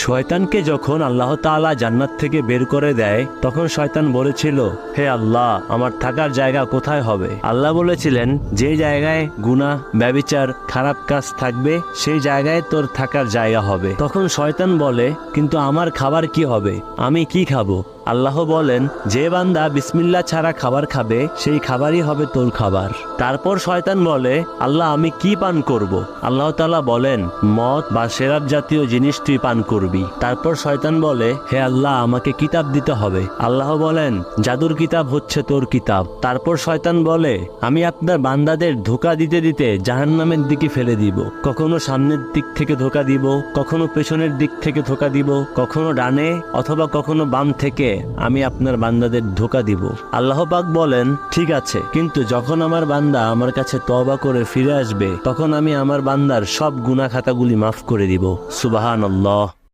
শয়তানকে যখন আল্লাহ তাআলা জান্নাত থেকে বের করে দেয়, তখন শয়তান বলেছিল, হে আল্লাহ, আমার থাকার জায়গা কোথায় হবে? আল্লাহ বলেছিলেন, যে জায়গায় গুনাহ, ব্যভিচার, খারাপ কাজ থাকবে সেই জায়গায় তোর থাকার জায়গা হবে। তখন শয়তান বলে, কিন্তু আমার খাবার কি হবে? আমি কি খাবো? আল্লাহ বলেন, যে বান্দা বিসমিল্লাহ ছাড়া খাবার খাবে সেই খাবারই হবে তোর খাবার। তারপর শয়তান বলে, আল্লাহ, আমি কি পান করব? আল্লাহ তাআলা বলেন, মদ বা শরাব জাতীয় জিনিস তুই পান করবি। তারপর শয়তান বলে, হে আল্লাহ, আমাকে কিতাব দিতে হবে। আল্লাহ বলেন, জাদুর কিতাব হচ্ছে তোর কিতাব। তারপর শয়তান বলে, আমি আপনার বান্দাদের ধোঁকা দিতে দিতে জাহান্নামের দিকে ফেলে দিব। কখনো সামনের দিক থেকে ধোঁকা দিব, কখনো পেছনের দিক থেকে ধোঁকা দিব, কখনো ডানে অথবা কখনো বাম থেকে আমি আপনার বান্দাদের ধোঁকা দিব। আল্লাহ পাক বলেন, ঠিক আছে, কিন্তু যখন আমার বান্দা আমার কাছে তওবা করে ফিরে আসবে তখন আমি আমার বান্দার সব গুনাহ খাতাগুলি মাফ করে দিব। সুবহানাল্লাহ।